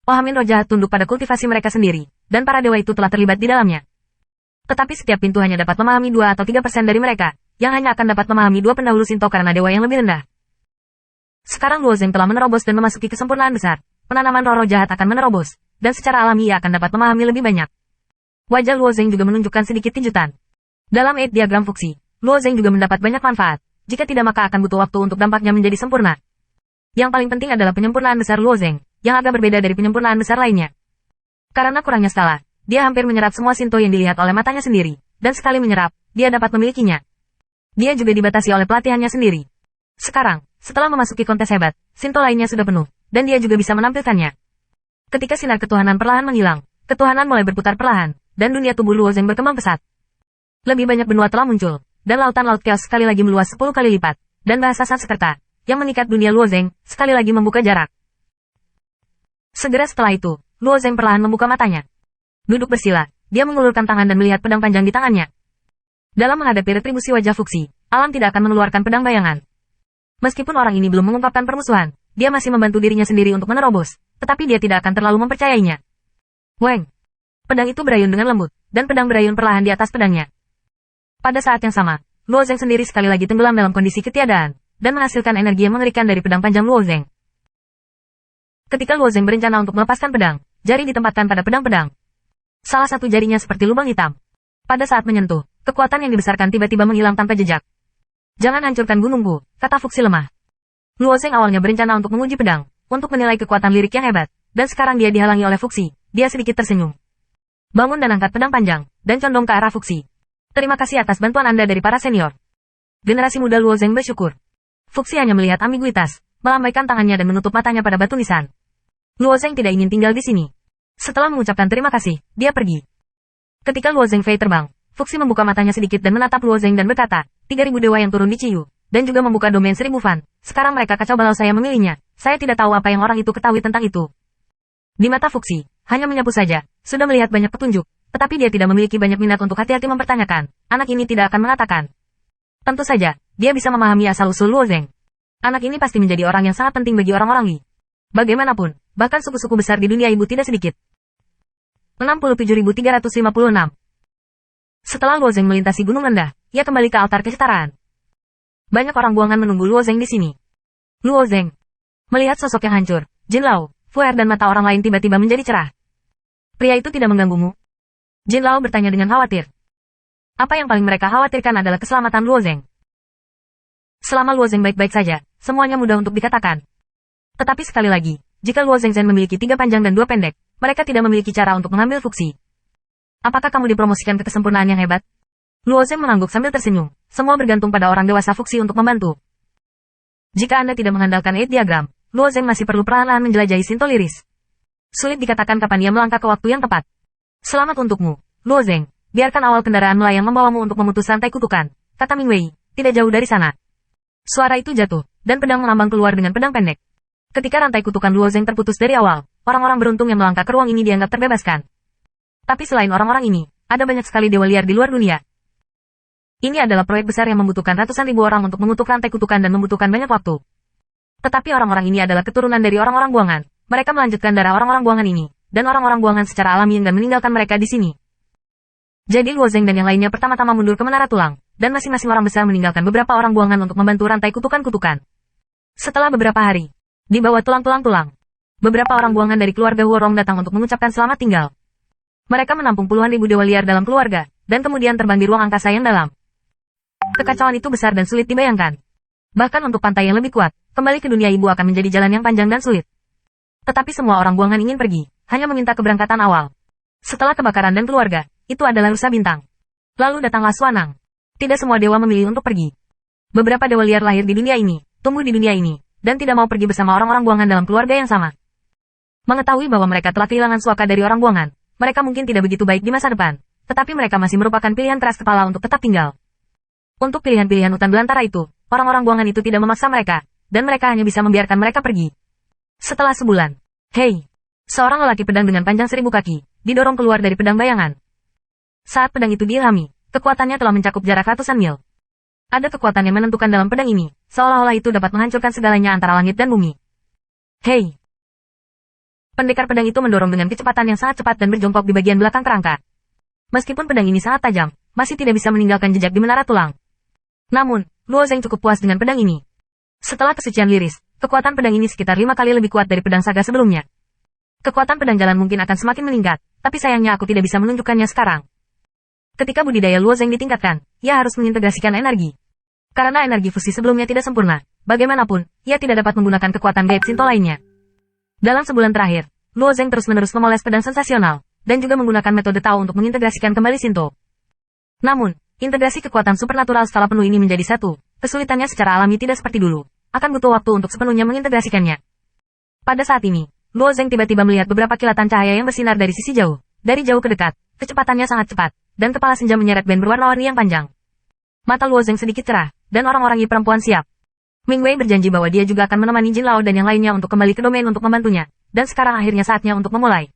Ohamin roh jahat tunduk pada kultivasi mereka sendiri, dan para dewa itu telah terlibat di dalamnya. Tetapi setiap pintu hanya dapat memahami 2 atau 3% dari mereka, yang hanya akan dapat memahami 2 pendahulu Shinto karena dewa yang lebih rendah. Sekarang Luo Zeng telah menerobos dan memasuki kesempurnaan besar, penanaman roh-roh jahat akan menerobos, dan secara alami ia akan dapat memahami lebih banyak. Wajah Luo Zeng juga menunjukkan sedikit kejutan. Dalam 8 diagram fuksi, Luo Zeng juga mendapat banyak manfaat, jika tidak maka akan butuh waktu untuk dampaknya menjadi sempurna. Yang paling penting adalah penyempurnaan besar Luo Zeng, yang agak berbeda dari penyempurnaan besar lainnya. Karena kurangnya skala, dia hampir menyerap semua Shinto yang dilihat oleh matanya sendiri, dan sekali menyerap, dia dapat memilikinya. Dia juga dibatasi oleh pelatihannya sendiri. Sekarang, setelah memasuki kontes hebat, Shinto lainnya sudah penuh, dan dia juga bisa menampilkannya. Ketika sinar ketuhanan perlahan menghilang, ketuhanan mulai berputar perlahan, dan dunia tubuh Luo Zeng berkembang pesat. Lebih banyak benua telah muncul, dan lautan laut chaos sekali lagi meluas 10 kali lipat, dan bahasa Sanskerta, yang mengikat dunia Luo Zeng, sekali lagi membuka jarak. Segera setelah itu, Luo Zeng perlahan membuka matanya. Duduk bersila, dia mengulurkan tangan dan melihat pedang panjang di tangannya. Dalam menghadapi retribusi wajah fuksi, alam tidak akan mengeluarkan pedang bayangan. Meskipun orang ini belum mengungkapkan permusuhan, dia masih membantu dirinya sendiri untuk menerobos, tetapi dia tidak akan terlalu mempercayainya. Weng! Pedang itu berayun dengan lembut, dan pedang berayun perlahan di atas pedangnya. Pada saat yang sama, Luo Zeng sendiri sekali lagi tenggelam dalam kondisi ketiadaan, dan menghasilkan energi yang mengerikan dari pedang panjang Luo Zeng. Ketika Luo Zeng berencana untuk melepaskan pedang, jari ditempatkan pada pedang-pedang. Salah satu jarinya seperti lubang hitam. Pada saat menyentuh, kekuatan yang dibesarkan tiba-tiba menghilang tanpa jejak. Jangan hancurkan gunungku, kata fuksi lemah. Luo Zeng awalnya berencana untuk menguji pedang, untuk menilai kekuatan lirik yang hebat, dan sekarang dia dihalangi oleh fuksi. Dia sedikit tersenyum. Bangun dan angkat pedang panjang, dan condong ke arah fuksi. Terima kasih atas bantuan Anda dari para senior. Generasi muda Luo Zeng bersyukur. Fuksi hanya melihat ambiguitas, melambaikan tangannya dan menutup matanya pada batu nisan. Luo Zeng tidak ingin tinggal di sini. Setelah mengucapkan terima kasih, dia pergi. Ketika Luo Zeng Fei terbang, Fuksi membuka matanya sedikit dan menatap Luo Zeng dan berkata, 3.000 dewa yang turun di Ciyu, dan juga membuka domain 1.000 fan. Sekarang mereka kacau balau saya memilihnya. Saya tidak tahu apa yang orang itu ketahui tentang itu. Di mata Fuksi, hanya menyapu saja, sudah melihat banyak petunjuk, tetapi dia tidak memiliki banyak minat untuk hati-hati mempertanyakan. Anak ini tidak akan mengatakan. Tentu saja, dia bisa memahami asal-usul Luo Zeng. Anak ini pasti menjadi orang yang sangat penting bagi orang-orang Li. Bagaimanapun, bahkan suku-suku besar di dunia ibu tidak sedikit. 67.356. Setelah Luo Zeng melintasi gunung rendah, ia kembali ke altar kesetaraan. Banyak orang buangan menunggu Luo Zeng di sini. Luo Zeng. Melihat sosok yang hancur, Jin Lao, Fuer dan mata orang lain tiba-tiba menjadi cerah. Pria itu tidak mengganggumu? Jin Lao bertanya dengan khawatir. Apa yang paling mereka khawatirkan adalah keselamatan Luo Zeng. Selama Luo Zeng baik-baik saja, semuanya mudah untuk dikatakan. Tetapi sekali lagi, jika Luo Zeng memiliki 3 panjang dan 2 pendek, mereka tidak memiliki cara untuk mengambil fuksi. Apakah kamu dipromosikan ke kesempurnaan yang hebat? Luo Zeng mengangguk sambil tersenyum. Semua bergantung pada orang dewasa fuksi untuk membantu. Jika Anda tidak mengandalkan 8 diagram, Luo Zeng masih perlu perlahan-lahan menjelajahi Shinto liris. Sulit dikatakan kapan ia melangkah ke waktu yang tepat. Selamat untukmu, Luo Zeng. Biarkan awal kendaraan melayang membawamu untuk memutus rantai kutukan, kata Ming Wei, tidak jauh dari sana. Suara itu jatuh, dan pedang melambang keluar dengan pedang pendek. Ketika rantai kutukan Luo Zeng terputus dari awal, orang-orang beruntung yang melangkah ke ruang ini dianggap terbebaskan. Tapi selain orang-orang ini, ada banyak sekali dewa liar di luar dunia. Ini adalah proyek besar yang membutuhkan ratusan ribu orang untuk mengutuk rantai kutukan dan membutuhkan banyak waktu. Tetapi orang-orang ini adalah keturunan dari orang-orang buangan. Mereka melanjutkan darah orang-orang buangan ini, dan orang-orang buangan secara alami enggan meninggalkan mereka di sini. Jadi Luo Zeng dan yang lainnya pertama-tama mundur ke Menara Tulang, dan masing-masing orang besar meninggalkan beberapa orang buangan untuk membantu rantai kutukan-kutukan. Setelah beberapa hari, di bawah tulang-tulang, beberapa orang buangan dari keluarga Huorong datang untuk mengucapkan selamat tinggal. Mereka menampung puluhan ribu dewa liar dalam keluarga, dan kemudian terbang di ruang angkasa yang dalam. Kekacauan itu besar dan sulit dibayangkan. Bahkan untuk pantai yang lebih kuat, kembali ke dunia ibu akan menjadi jalan yang panjang dan sulit. Tetapi semua orang buangan ingin pergi, hanya meminta keberangkatan awal. Setelah kebakaran dan keluarga, itu adalah rusa bintang. Lalu datanglah Swanang. Tidak semua dewa memilih untuk pergi. Beberapa dewa liar lahir di dunia ini, tumbuh di dunia ini, dan tidak mau pergi bersama orang-orang buangan dalam keluarga yang sama. Mengetahui bahwa mereka telah kehilangan suaka dari orang buangan, mereka mungkin tidak begitu baik di masa depan, tetapi mereka masih merupakan pilihan keras kepala untuk tetap tinggal. Untuk pilihan-pilihan hutan belantara itu, orang-orang buangan itu tidak memaksa mereka, dan mereka hanya bisa membiarkan mereka pergi. Setelah sebulan, hei, seorang lelaki pedang dengan panjang 1000 kaki, didorong keluar dari pedang bayangan. Saat pedang itu diilhami, kekuatannya telah mencakup jarak ratusan mil. Ada kekuatan yang menentukan dalam pedang ini, seolah-olah itu dapat menghancurkan segalanya antara langit dan bumi. Hei! Pendekar pedang itu mendorong dengan kecepatan yang sangat cepat dan berjongkok di bagian belakang kerangka. Meskipun pedang ini sangat tajam, masih tidak bisa meninggalkan jejak di menara tulang. Namun, Luo Zeng cukup puas dengan pedang ini. Setelah kesucian liris, kekuatan pedang ini sekitar 5 kali lebih kuat dari pedang saga sebelumnya. Kekuatan pedang jalan mungkin akan semakin meningkat, tapi sayangnya aku tidak bisa menunjukkannya sekarang. Ketika budidaya Luo Zeng ditingkatkan, ia harus mengintegrasikan energi. Karena energi fusi sebelumnya tidak sempurna, bagaimanapun, ia tidak dapat menggunakan kekuatan gaib Shinto lainnya. Dalam sebulan terakhir, Luo Zeng terus-menerus memoles pedang sensasional, dan juga menggunakan metode Tao untuk mengintegrasikan kembali Shinto. Namun, integrasi kekuatan supernatural skala penuh ini menjadi satu, kesulitannya secara alami tidak seperti dulu, akan butuh waktu untuk sepenuhnya mengintegrasikannya. Pada saat ini, Luo Zeng tiba-tiba melihat beberapa kilatan cahaya yang bersinar dari sisi jauh, dari jauh ke dekat, kecepatannya sangat cepat, dan kepala senja menyeret band berwarna-warni yang panjang. Mata Luo Zeng sedikit cerah, dan orang-orang Yi perempuan siap. Ming Wei berjanji bahwa dia juga akan menemani Jin Lao dan yang lainnya untuk kembali ke domain untuk membantunya, dan sekarang akhirnya saatnya untuk memulai.